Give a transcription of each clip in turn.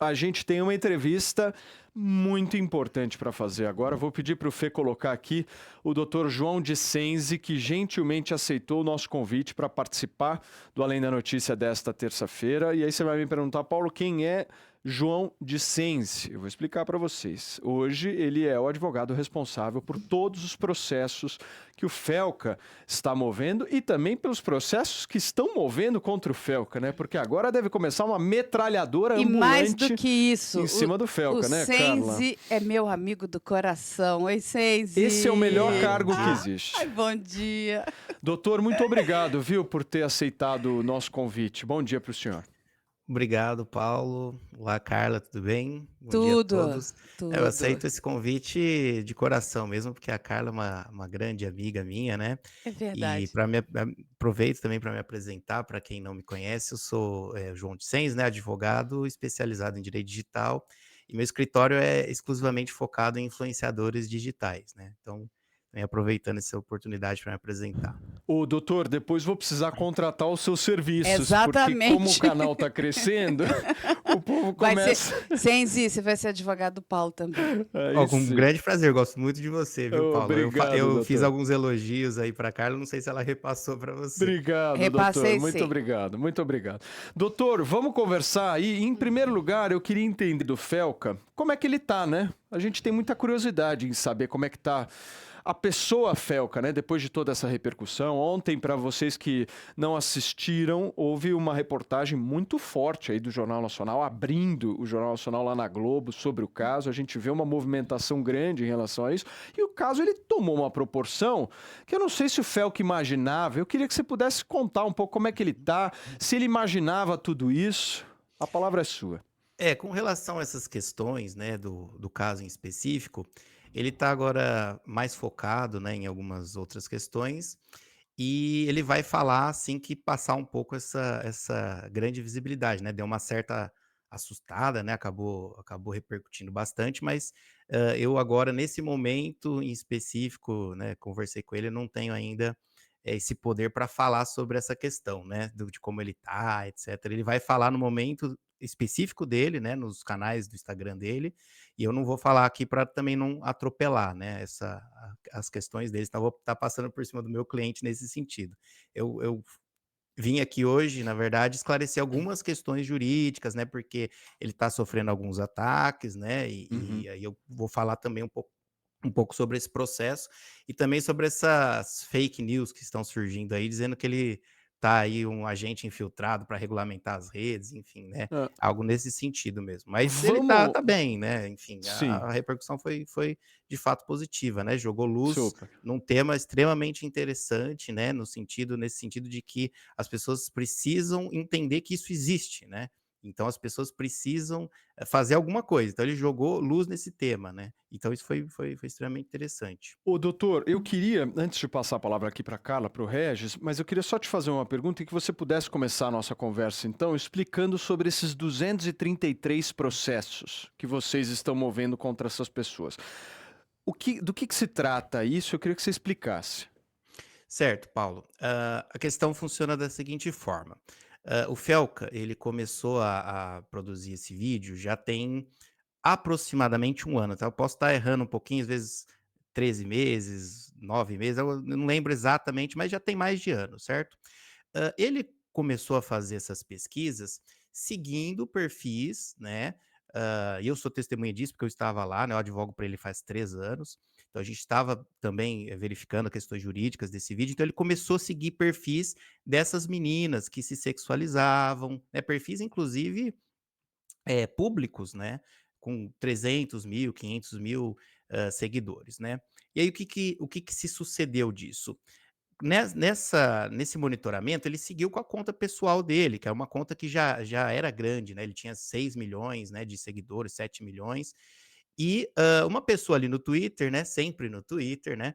A gente tem uma entrevista muito importante para fazer agora. Vou pedir para o Fê colocar aqui o Dr. João de Senzi, que gentilmente aceitou o nosso convite para participar do Além da Notícia desta terça-feira. E aí você vai me perguntar, Paulo, quem é João de Senzi? Eu vou explicar para vocês. Hoje ele é o advogado responsável por todos os processos que o Felca está movendo e também pelos processos que estão movendo contra o Felca, né? Porque agora deve começar uma metralhadora E mais do ambulante que isso, em cima do o Felca, né, Carla? Senzi é meu amigo do coração. Oi, Esse é o melhor Senzi! cargo que Ai, existe. bom dia. Doutor, muito obrigado, viu, por ter aceitado o nosso convite. Bom dia para o senhor. Obrigado, Paulo. Olá, Carla, tudo bem? Bom dia a Tudo, todos. Eu tudo. aceito esse convite de coração mesmo, porque a Carla é uma grande amiga minha, né? É E verdade. aproveito também para me apresentar, para quem não me conhece, eu sou João de Sens, né? Advogado especializado em direito digital, e meu escritório é exclusivamente focado em influenciadores digitais, né? Então, também aproveitando essa oportunidade para me apresentar. Ô, doutor, depois vou precisar contratar os seus serviços, porque como o Exatamente. canal está crescendo, o povo Vai ser, começa... Senzi, você vai ser advogado do Paulo também. Aí Ó, com um sim. grande prazer, gosto muito de você, viu, Paulo? Obrigado, Eu fiz doutor. alguns elogios aí pra Carla, não sei se ela repassou pra você. Obrigado, doutor. Repassei Muito sim. obrigado, muito obrigado. Doutor, vamos conversar aí. Em primeiro lugar, eu queria entender do Felca como é que ele tá, né? A gente tem muita curiosidade em saber como é que tá a pessoa Felca, né? Depois de toda essa repercussão. Ontem, para vocês que não assistiram, houve uma reportagem muito forte aí do Jornal Nacional, abrindo o Jornal Nacional lá na Globo sobre o caso. A gente vê uma movimentação grande em relação a isso. E o caso, ele tomou uma proporção que eu não sei se o Felca imaginava. Eu queria que você pudesse contar um pouco como é que ele tá, se ele imaginava tudo isso. A palavra é sua. Com relação a essas questões, né, do caso em específico, ele tá agora mais focado, né, em algumas outras questões, e ele vai falar assim que passar um pouco essa grande visibilidade, né? Deu uma certa assustada, né? Acabou repercutindo bastante, mas eu agora, nesse momento em específico, né, conversei com ele, eu não tenho ainda esse poder para falar sobre essa questão, né? De como ele tá, etc. Ele vai falar no momento específico dele, né? Nos canais do Instagram dele, e eu não vou falar aqui para também não atropelar, né, as questões deles, então eu vou estar passando por cima do meu cliente nesse sentido. Eu vim aqui hoje, na verdade, esclarecer algumas questões jurídicas, né, porque ele está sofrendo alguns ataques, né, Uhum. e aí eu vou falar também um pouco sobre esse processo e também sobre essas fake news que estão surgindo aí, dizendo que ele tá aí um agente infiltrado para regulamentar as redes, enfim, né, Ah, algo nesse sentido mesmo. Mas ele vamos. tá bem, né, enfim, Sim, a repercussão foi de fato positiva, né, jogou luz super. num tema extremamente interessante, né, nesse sentido de que as pessoas precisam entender que isso existe, né. Então as pessoas precisam fazer alguma coisa. Então ele jogou luz nesse tema, né. Então isso foi extremamente interessante. Ô, doutor, eu queria, antes de passar a palavra aqui para Carla, para o Regis, mas eu queria só te fazer uma pergunta e que você pudesse começar a nossa conversa, então, explicando sobre esses 233 processos que vocês estão movendo contra essas pessoas. Do que se trata isso? Eu queria que você explicasse. Certo, Paulo. A questão funciona da seguinte forma: o Felca, ele começou a produzir esse vídeo já tem aproximadamente um ano, tá? Eu posso estar errando um pouquinho, às vezes 13 meses, 9 meses, eu não lembro exatamente, mas já tem mais de ano, certo? Ele começou a fazer essas pesquisas seguindo perfis, né? E eu sou testemunha disso, porque eu estava lá, né? Eu advogo para ele faz 3 anos. Então a gente estava também verificando questões jurídicas desse vídeo. Então ele começou a seguir perfis dessas meninas que se sexualizavam, né? Perfis, inclusive, públicos, né? Com 300.000, 500.000 seguidores, né? E aí o que que se sucedeu disso? Nesse monitoramento, ele seguiu com a conta pessoal dele, que é uma conta que já era grande, né? Ele tinha 6 milhões, né, de seguidores, 7 milhões. E uma pessoa ali no Twitter, né? Sempre no Twitter, né?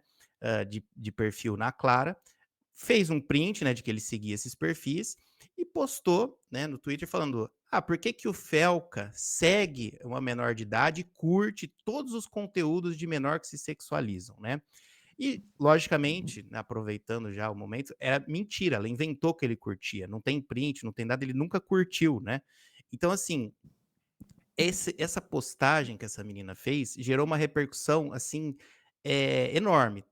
De perfil na Clara, fez um print, né, de que ele seguia esses perfis e postou, né, no Twitter falando: "Ah, por que que o Felca segue uma menor de idade e curte todos os conteúdos de menor que se sexualizam, né?" E, logicamente, né, aproveitando já o momento, é mentira, ela inventou que ele curtia, não tem print, não tem nada, ele nunca curtiu, né. Então, assim, essa postagem que essa menina fez gerou uma repercussão, assim, enorme.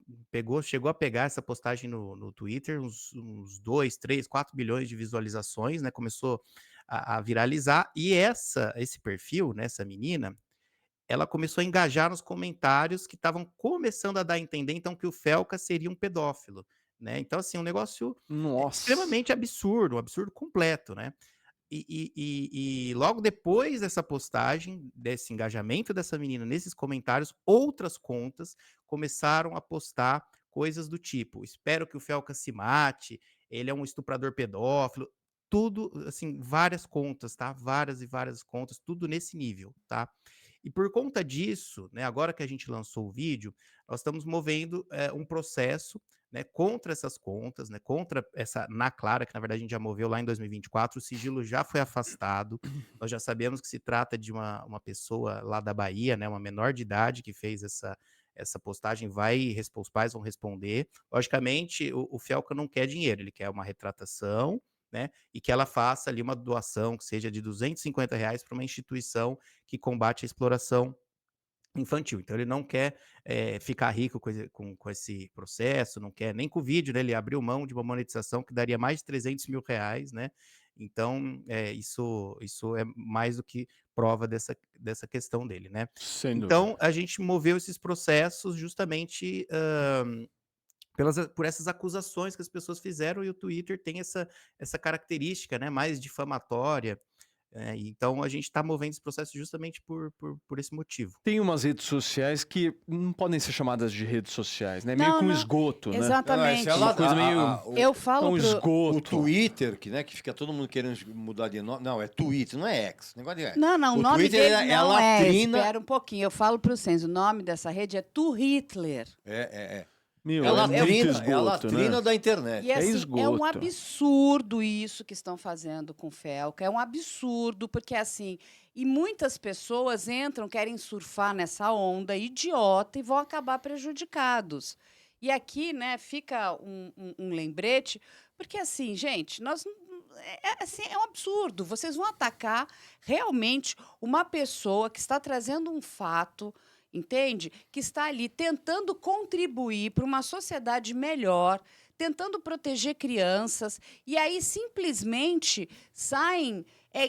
Chegou a pegar essa postagem no Twitter, uns 2, 3, 4 bilhões de visualizações, né? Começou a viralizar. E esse perfil, né, essa menina, ela começou a engajar nos comentários que estavam começando a dar a entender, então, que o Felca seria um pedófilo, né? Então, assim, um negócio Nossa. extremamente absurdo, um absurdo completo, né? E logo depois dessa postagem, desse engajamento dessa menina nesses comentários, outras contas começaram a postar coisas do tipo: espero que o Felca se mate, ele é um estuprador pedófilo, tudo, assim, várias contas, tá? Várias e várias contas, tudo nesse nível, tá? E por conta disso, né, agora que a gente lançou o vídeo, nós estamos movendo um processo, né, contra essas contas, né, contra essa Na Clara, que na verdade a gente já moveu lá em 2024, o sigilo já foi afastado, nós já sabemos que se trata de uma pessoa lá da Bahia, né, uma menor de idade que fez essa postagem, os pais vão responder. Logicamente, o Felca não quer dinheiro, ele quer uma retratação, né, e que ela faça ali uma doação que seja de R$ 250 para uma instituição que combate a exploração infantil. Então ele não quer ficar rico com esse processo, não quer nem com o vídeo, né? Ele abriu mão de uma monetização que daria mais de R$ 300 mil, né? Então isso é mais do que prova dessa questão dele, né? Sem dúvida. Então a gente moveu esses processos justamente por essas acusações que as pessoas fizeram, e o Twitter tem essa característica, né, mais difamatória. Então a gente está movendo esse processo justamente por esse motivo. Tem umas redes sociais que não podem ser chamadas de redes sociais, né? Meio Não, que um não. esgoto, né? Exatamente. Essa é Uma coisa meio- Eu É falo um pro... o esgoto. Twitter, que, né, que fica todo mundo querendo mudar de nome. Não, é Twitter, não é X. Negócio de X. Não, o o nome Twitter dele é a não é. latrina. Espera um pouquinho. Eu falo pro Senso, o nome dessa rede é Tu Hitler. É Meu, a é muito latrina, esgoto, é a latrina né? da internet. E assim, é esgoto. um absurdo isso que estão fazendo com o Felca. É um absurdo, porque assim, e muitas pessoas entram, querem surfar nessa onda idiota e vão acabar prejudicados. E aqui, né, fica um lembrete, porque assim, gente, assim, é um absurdo. Vocês vão atacar realmente uma pessoa que está trazendo um fato, entende? Que está ali tentando contribuir para uma sociedade melhor, tentando proteger crianças, e aí simplesmente saem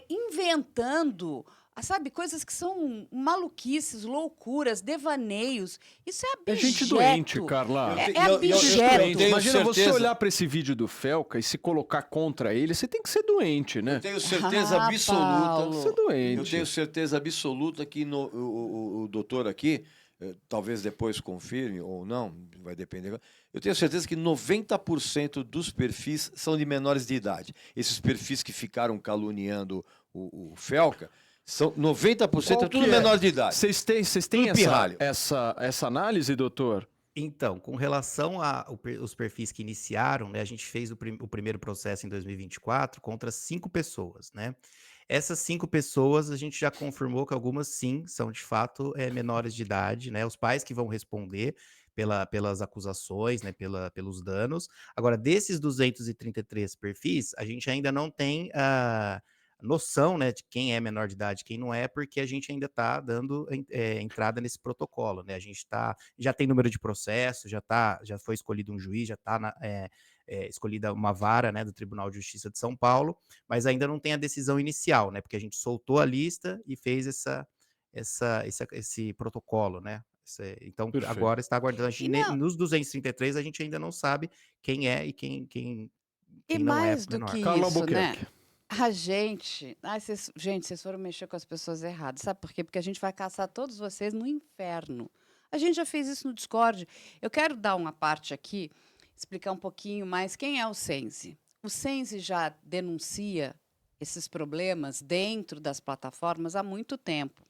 inventando, sabe, coisas que são maluquices, loucuras, devaneios. Isso é É abjeto. gente doente, Carla. É Eu abjeto. tenho Imagina você certeza- olhar pra esse vídeo do Felca e se colocar contra ele, você tem que ser doente, né? Eu tenho certeza Ah, absoluta. Paulo. Você é doente. Eu tenho certeza absoluta que o doutor aqui, talvez depois confirme ou não, vai depender. Eu tenho certeza que 90% dos perfis são de menores de idade. Esses perfis que ficaram caluniando o Felca, são 90% é Qual tudo que menor de idade. Vocês têm Tudo pirralho. essa análise, doutor? Então, com relação os perfis que iniciaram, né, a gente fez o primeiro processo em 2024 contra 5 pessoas, né? Essas 5 pessoas, a gente já confirmou que algumas, sim, são de fato menores de idade, né? Os pais que vão responder pelas acusações, né, pelos danos. Agora, desses 233 perfis, a gente ainda não tem a noção, né, de quem é menor de idade e quem não é, porque a gente ainda está dando entrada nesse protocolo, né? A gente já tem número de processo, já foi escolhido um juiz, já está escolhida uma vara, né, do Tribunal de Justiça de São Paulo, mas ainda não tem a decisão inicial, né? Porque a gente soltou a lista e fez esse protocolo, né? Então, Perfeito. agora está aguardando. Nos 233, a gente ainda não sabe quem é e quem E não é mais do menor. que Carla isso, né? Albuquerque. A gente. Gente, vocês foram mexer com as pessoas erradas. Sabe por quê? Porque a gente vai caçar todos vocês no inferno. A gente já fez isso no Discord. Eu quero dar uma parte aqui, explicar um pouquinho mais quem é o Sense. O Sense já denuncia esses problemas dentro das plataformas há muito tempo.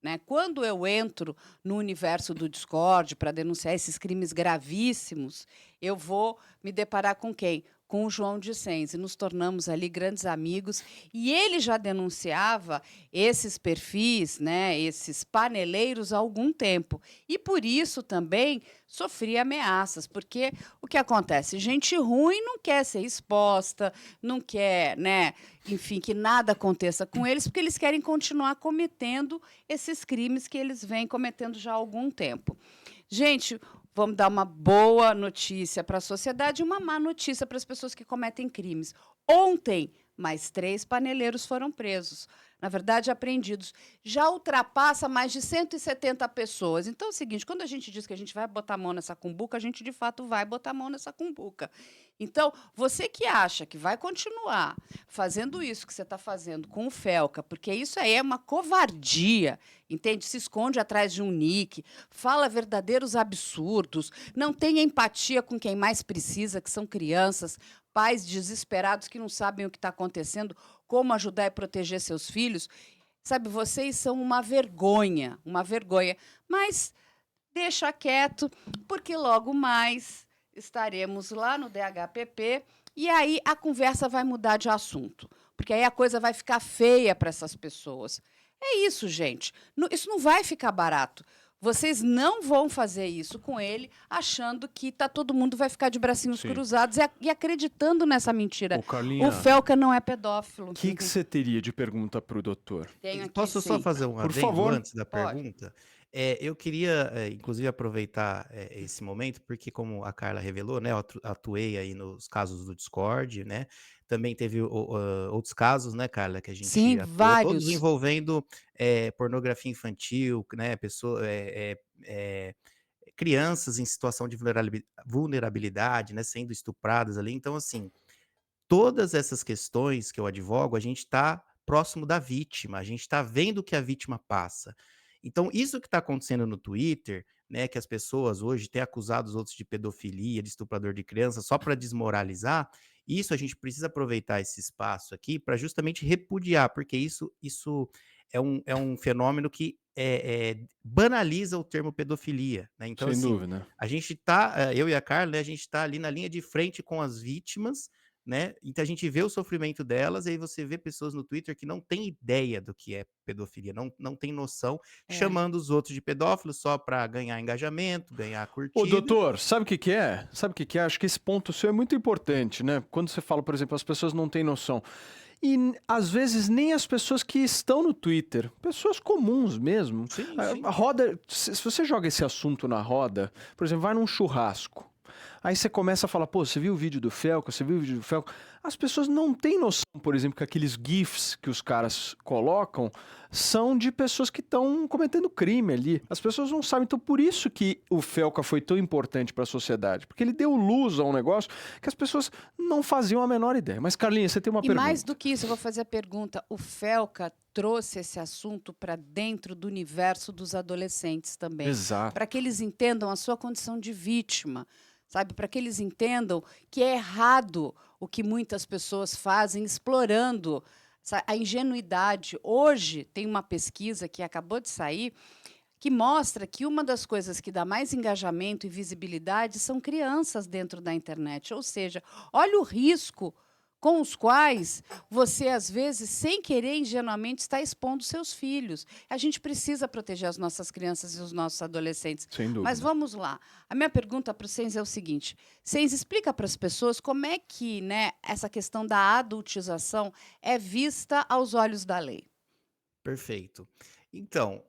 Né? Quando eu entro no universo do Discord para denunciar esses crimes gravíssimos, eu vou me deparar com quem? com o João Dissenzi. Nos tornamos ali grandes amigos e ele já denunciava esses perfis, né, esses paneleiros há algum tempo. E por isso também sofria ameaças, porque o que acontece? Gente ruim não quer ser exposta, não quer, né, enfim, que nada aconteça com eles, porque eles querem continuar cometendo esses crimes que eles vêm cometendo já há algum tempo. Gente, vamos dar uma boa notícia para a sociedade e uma má notícia para as pessoas que cometem crimes. Ontem, mais 3 paneleiros foram presos. Na verdade, apreendidos. Já ultrapassa mais de 170 pessoas. Então é o seguinte, quando a gente diz que a gente vai botar a mão nessa cumbuca, a gente de fato vai botar a mão nessa cumbuca. Então, você que acha que vai continuar fazendo isso que você está fazendo com o Felca, porque isso aí é uma covardia, entende? Se esconde atrás de um nick, fala verdadeiros absurdos, não tem empatia com quem mais precisa, que são crianças, pais desesperados que não sabem o que está acontecendo, como ajudar e proteger seus filhos. Sabe, vocês são uma vergonha, uma vergonha. Mas deixa quieto, porque logo mais estaremos lá no DHPP e aí a conversa vai mudar de assunto, porque aí a coisa vai ficar feia para essas pessoas. É isso, gente. Isso não vai ficar barato. Vocês não vão fazer isso com ele, achando que todo mundo vai ficar de bracinhos Sim. cruzados e acreditando nessa mentira. Ô, Carlinha, O Felca não é pedófilo. o que você teria de pergunta para o doutor? Tenho aqui, Posso só sim. fazer um Por adendo favor. antes da Pode. pergunta? Eu queria, inclusive, aproveitar esse momento, porque como a Carla revelou, né, eu atuei aí nos casos do Discord, né? Também teve outros casos, né, Carla, que a gente Sim, atuou, todos vários. envolvendo pornografia infantil, né, crianças em situação de vulnerabilidade, né, sendo estupradas ali. Então, assim, todas essas questões que eu advogo, a gente está próximo da vítima, a gente está vendo o que a vítima passa. Então, isso que está acontecendo no Twitter, né, que as pessoas hoje têm acusado os outros de pedofilia, de estuprador de criança, só para desmoralizar, isso a gente precisa aproveitar esse espaço aqui para justamente repudiar, porque isso é um fenômeno que banaliza o termo pedofilia. Né? Então, Sem assim, dúvida. a gente está, eu e a Carla, né, a gente está ali na linha de frente com as vítimas, né? Então a gente vê o sofrimento delas, e aí você vê pessoas no Twitter que não têm ideia do que é pedofilia, não tem noção, É. chamando os outros de pedófilos só para ganhar engajamento, ganhar Ô, curtida. doutor, sabe o que que é? Sabe o que que é? Acho que esse ponto seu é muito importante, né? Quando você fala, por exemplo, as pessoas não têm noção. E às vezes nem as pessoas que estão no Twitter, pessoas comuns mesmo. Sim, sim. A roda, se você joga esse assunto na roda, por exemplo, vai num churrasco. Aí você começa a falar, pô, você viu o vídeo do Felca? Você viu o vídeo do Felca? As pessoas não têm noção, por exemplo, que aqueles GIFs que os caras colocam são de pessoas que estão cometendo crime ali. As pessoas não sabem. Então, por isso que o Felca foi tão importante para a sociedade. Porque ele deu luz a um negócio que as pessoas não faziam a menor ideia. Mas, Carlinha, você tem uma E pergunta. mais do que isso, eu vou fazer a pergunta. O Felca trouxe esse assunto para dentro do universo dos adolescentes também. Exato. Para que eles entendam a sua condição de vítima, sabe? Para que eles entendam que é errado o que muitas pessoas fazem, explorando a ingenuidade. Hoje tem uma pesquisa que acabou de sair que mostra que uma das coisas que dá mais engajamento e visibilidade são crianças dentro da internet. Ou seja, olha o risco com os quais você, às vezes, sem querer, ingenuamente, está expondo seus filhos. A gente precisa proteger as nossas crianças e os nossos adolescentes. Sem dúvida. Mas vamos lá. A minha pergunta para o Sens é o seguinte. Sens, explica para as pessoas como é que, né, essa questão da adultização é vista aos olhos da lei. Perfeito. Então,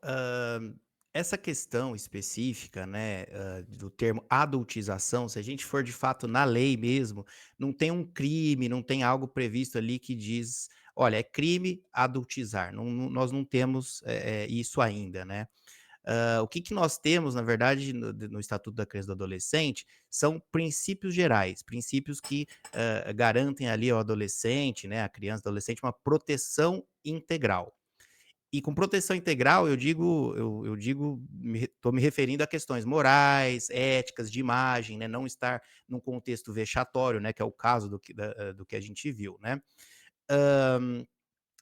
essa questão específica, né, do termo adultização, se a gente for de fato na lei mesmo, não tem um crime, não tem algo previsto ali que diz, olha, é crime adultizar. Nós não temos isso ainda, né? O que que nós temos, na verdade, no Estatuto da Criança e do Adolescente, são princípios gerais, princípios que garantem ali ao adolescente, né, a criança, adolescente, uma proteção integral. E com proteção integral, eu digo, estou me referindo a questões morais, éticas, de imagem, né? Não estar num contexto vexatório, né? Que é o caso do que a gente viu, né?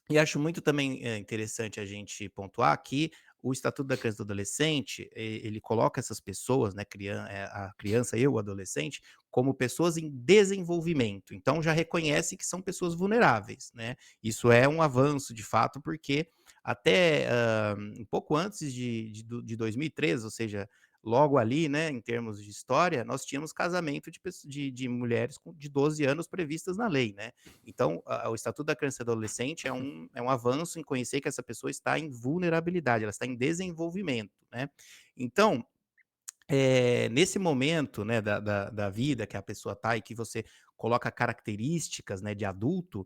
E acho muito também interessante a gente pontuar que o Estatuto da Criança e do Adolescente, ele coloca essas pessoas, né, a criança e o adolescente, como pessoas em desenvolvimento. Então, já reconhece que são pessoas vulneráveis, né? Isso é um avanço, de fato, porque até um pouco antes de 2013, ou seja, logo ali, né, em termos de história, nós tínhamos casamento de mulheres de 12 anos previstas na lei, né? Então, o Estatuto da Criança e do Adolescente é um avanço em conhecer que essa pessoa está em vulnerabilidade, ela está em desenvolvimento, né? Então, nesse momento, né, da vida que a pessoa está e que você coloca características, né, de adulto,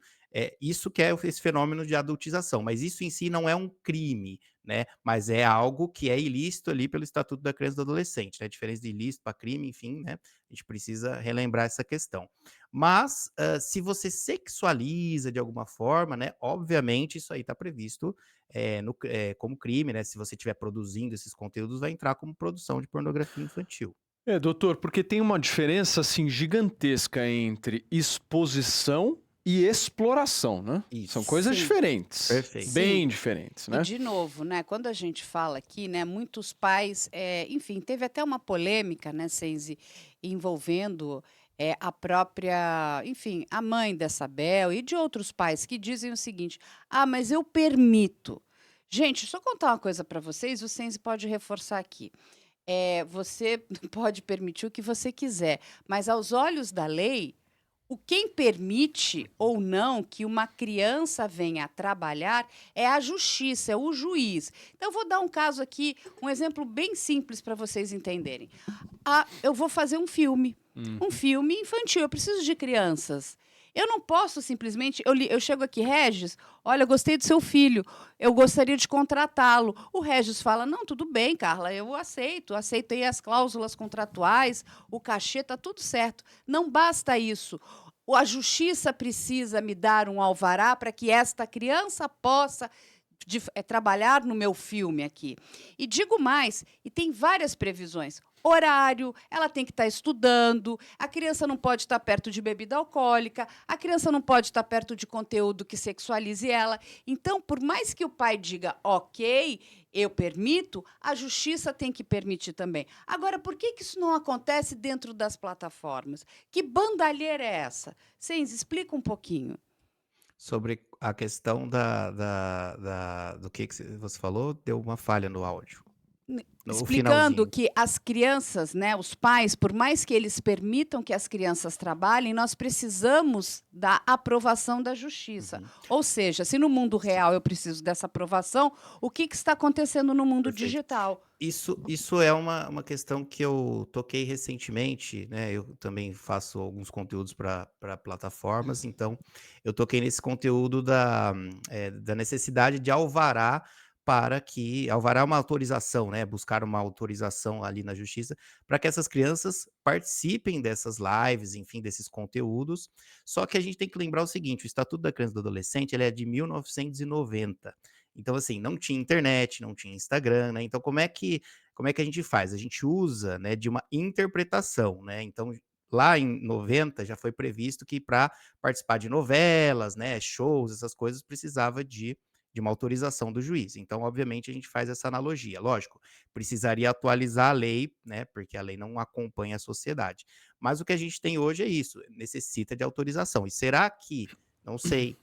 isso que é esse fenômeno de adultização, mas isso em si não é um crime, né, mas é algo que é ilícito ali pelo Estatuto da Criança e do Adolescente, né, diferença de ilícito para crime, enfim, né, a gente precisa relembrar essa questão. Mas, se você sexualiza de alguma forma, né, obviamente isso aí está previsto como crime, né? Se você estiver produzindo esses conteúdos, vai entrar como produção de pornografia infantil. Doutor, porque tem uma diferença assim gigantesca entre exposição e exploração, né? São Isso. coisas Sim. diferentes. Perfeito. Bem diferentes, E né? de novo, né, quando a gente fala aqui, né, muitos pais, enfim, teve até uma polêmica, né, Senzi, envolvendo a própria, enfim, a mãe dessa Bel e de outros pais que dizem o seguinte: ah, mas eu permito. Gente, só contar uma coisa para vocês, o Senzi pode reforçar aqui. Você pode permitir o que você quiser, mas aos olhos da lei, quem permite ou não que uma criança venha trabalhar é a justiça, é o juiz. Então, eu vou dar um caso aqui, um exemplo bem simples para vocês entenderem. Eu vou fazer um filme infantil, eu preciso de crianças. Eu não posso simplesmente. Eu chego aqui, Regis, olha, eu gostei do seu filho, eu gostaria de contratá-lo. O Regis fala: não, tudo bem, Carla, eu aceitei as cláusulas contratuais, o cachê, está tudo certo. Não basta isso. A justiça precisa me dar um alvará para que esta criança possa trabalhar no meu filme aqui. E digo mais, e tem várias previsões. Horário, ela tem que estar estudando, a criança não pode estar perto de bebida alcoólica, a criança não pode estar perto de conteúdo que sexualize ela. Então, por mais que o pai diga, ok, eu permito, a justiça tem que permitir também. Agora, por que isso não acontece dentro das plataformas? Que bandalheira é essa? Senzi, explica um pouquinho. Sobre a questão do que você falou, deu uma falha no áudio. No Explicando finalzinho. que as crianças, né, os pais, por mais que eles permitam que as crianças trabalhem, nós precisamos da aprovação da justiça. Ou seja, se no mundo real eu preciso dessa aprovação, o que está acontecendo no mundo Perfeito. digital? Isso é uma questão que eu toquei recentemente, né? Eu também faço alguns conteúdos para plataformas, então eu toquei nesse conteúdo da necessidade de alvará alvará é uma autorização, né? Buscar uma autorização ali na justiça para que essas crianças participem dessas lives, enfim, desses conteúdos. Só que a gente tem que lembrar o seguinte: o Estatuto da Criança e do Adolescente ele é de 1990. Então, assim, não tinha internet, não tinha Instagram, né? Então, como é que a gente faz? A gente usa, né, de uma interpretação, né? Então, lá em 90 já foi previsto que para participar de novelas, né, shows, essas coisas, precisava de uma autorização do juiz. Então, obviamente, a gente faz essa analogia. Lógico, precisaria atualizar a lei, né, porque a lei não acompanha a sociedade. Mas o que a gente tem hoje é isso, necessita de autorização. E será que não sei.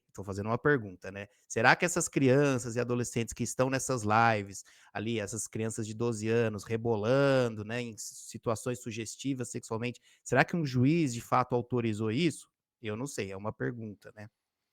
Estou fazendo uma pergunta, né? Será que essas crianças e adolescentes que estão nessas lives, ali, essas crianças de 12 anos rebolando, né, em situações sugestivas sexualmente, será que um juiz de fato autorizou isso? Eu não sei, é uma pergunta, né?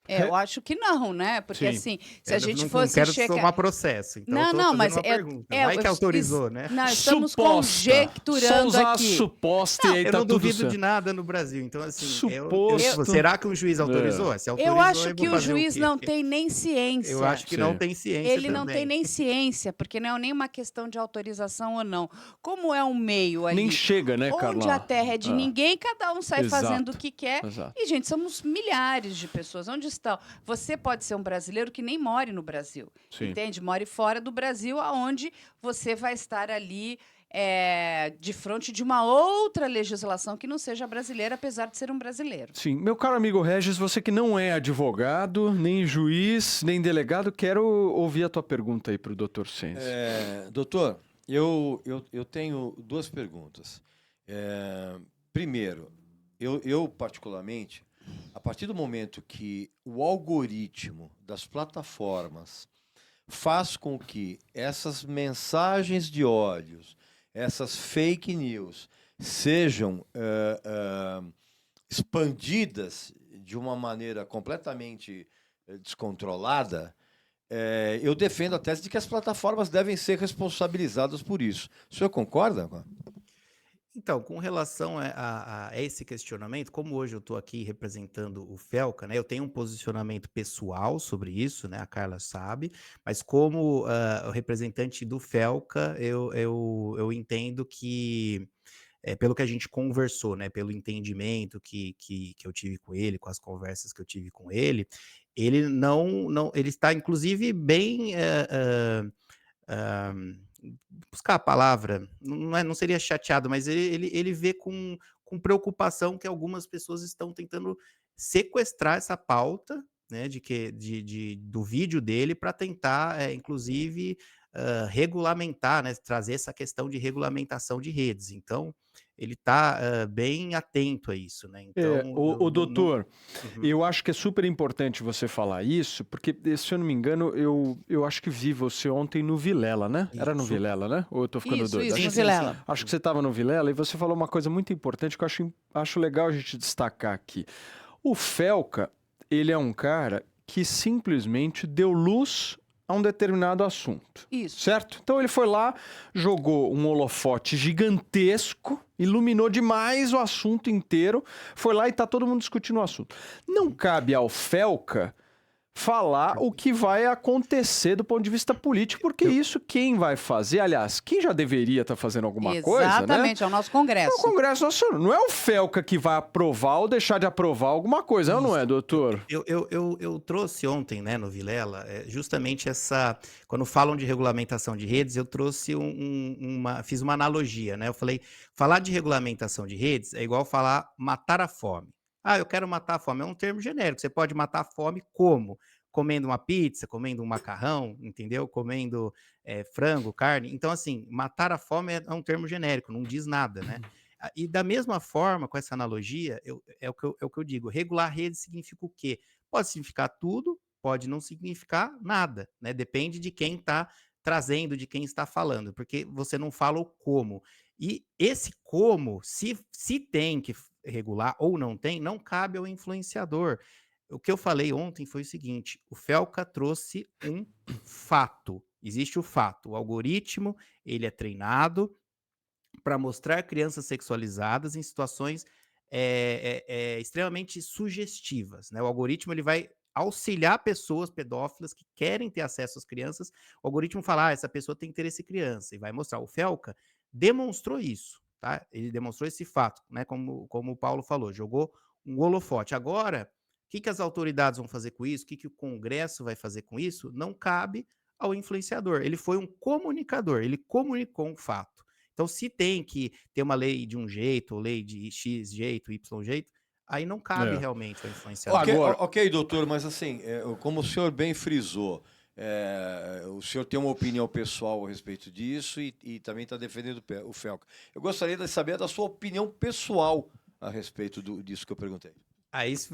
Eu acho que não, né? Porque, Sim. assim, se a Eu gente não fosse quero checar... tomar processo, então eu Não, tô não, fazendo mas uma pergunta. Vai que autorizou, né? Nós estamos Suposta. Só conjecturando usar aqui. suposta e aí Eu tá não tudo duvido certo. de nada no Brasil, então assim, Suposto. será que um juiz autorizou? Se autorizou, Eu acho vou que o fazer juiz quê? não tem nem ciência. Eu acho que Sim. não tem ciência Ele não tem também. nem ciência, porque não é nem uma questão de autorização ou não. Como é um meio ali, Nem chega, né, Carla? onde a terra é de ninguém, cada um sai Exato. fazendo o que quer. Exato. E, gente, somos milhares de pessoas. Onde estão? Você pode ser um brasileiro que nem more no Brasil, Sim. entende? More fora do Brasil, aonde você vai estar ali de frente de uma outra legislação que não seja brasileira, apesar de ser um brasileiro. Sim, meu caro amigo Regis, você que não é advogado, nem juiz, nem delegado, quero ouvir a tua pergunta aí para o Dr. Sense. Doutor, eu tenho duas perguntas. Primeiro, eu particularmente, a partir do momento que o algoritmo das plataformas faz com que essas mensagens de ódio, essas fake news, sejam expandidas de uma maneira completamente descontrolada, eu defendo a tese de que as plataformas devem ser responsabilizadas por isso. O senhor concorda? Então, com relação a esse questionamento, como hoje eu estou aqui representando o Felca, né, eu tenho um posicionamento pessoal sobre isso, né, a Carla sabe, mas como o representante do Felca, eu entendo que, pelo que a gente conversou, né, pelo entendimento que eu tive com ele, com as conversas que eu tive com ele não ele está inclusive bem ah, buscar a palavra, não seria chateado, mas ele vê com preocupação que algumas pessoas estão tentando sequestrar essa pauta, né, do vídeo dele para tentar, inclusive, regulamentar, né, trazer essa questão de regulamentação de redes. Então, ele está bem atento a isso, né? Então, O doutor, Uhum. eu acho que é super importante você falar isso, porque, se eu não me engano, eu acho que vi você ontem no Vilela, né? Era no Isso. Vilela, né? Ou eu tô ficando Isso, doido? isso, Sim, no sim, Vilela. sim. Acho que você estava no Vilela e você falou uma coisa muito importante que eu acho legal a gente destacar aqui. O Felca, ele é um cara que simplesmente deu luz a um determinado assunto. Isso. Certo? Então ele foi lá, jogou um holofote gigantesco, iluminou demais o assunto inteiro, foi lá e tá todo mundo discutindo o assunto. Não cabe ao Felca falar o que vai acontecer do ponto de vista político, porque isso quem vai fazer, aliás, quem já deveria estar fazendo alguma coisa, né? Exatamente, é o nosso É o Congresso. Congresso Nacional. Não é o Felca que vai aprovar ou deixar de aprovar alguma coisa, não é, doutor? Eu trouxe ontem, né, no Vilela, justamente quando falam de regulamentação de redes, eu trouxe fiz uma analogia, né? Eu falei, falar de regulamentação de redes é igual falar matar a fome. Ah, eu quero matar a fome. É um termo genérico. Você pode matar a fome como? Comendo uma pizza, comendo um macarrão, entendeu? Comendo frango, carne. Então, assim, matar a fome é um termo genérico, não diz nada, né? E da mesma forma, com essa analogia, é o que eu digo, regular rede significa o quê? Pode significar tudo, pode não significar nada, né? Depende de quem está trazendo, de quem está falando, porque você não fala o como. E esse como, se tem que regular ou não tem, não cabe ao influenciador. O que eu falei ontem foi o seguinte: o Felca trouxe um fato. Existe o fato, o algoritmo, ele é treinado para mostrar crianças sexualizadas em situações extremamente sugestivas, né? O algoritmo ele vai auxiliar pessoas pedófilas que querem ter acesso às crianças. O algoritmo fala, essa pessoa tem interesse em criança, e vai mostrar. O Felca demonstrou isso, tá? Ele demonstrou esse fato, né? Como o Paulo falou, jogou um holofote. Agora, o que as autoridades vão fazer com isso? O que o Congresso vai fazer com isso? Não cabe ao influenciador. Ele foi um comunicador, ele comunicou um fato. Então, se tem que ter uma lei de um jeito, lei de X jeito, Y jeito, aí não cabe realmente ao influenciador. Ok, doutor, mas assim, como o senhor bem frisou, o senhor tem uma opinião pessoal a respeito disso e também está defendendo o Felca. Eu gostaria de saber da sua opinião pessoal a respeito disso que eu perguntei. Aí, se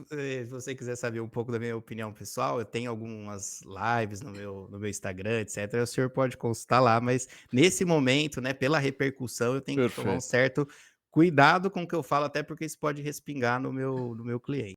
você quiser saber um pouco da minha opinião pessoal, eu tenho algumas lives no meu Instagram, etc. O senhor pode consultar lá, mas nesse momento, né, pela repercussão, eu tenho que tomar um certo cuidado com o que eu falo, até porque isso pode respingar no meu cliente.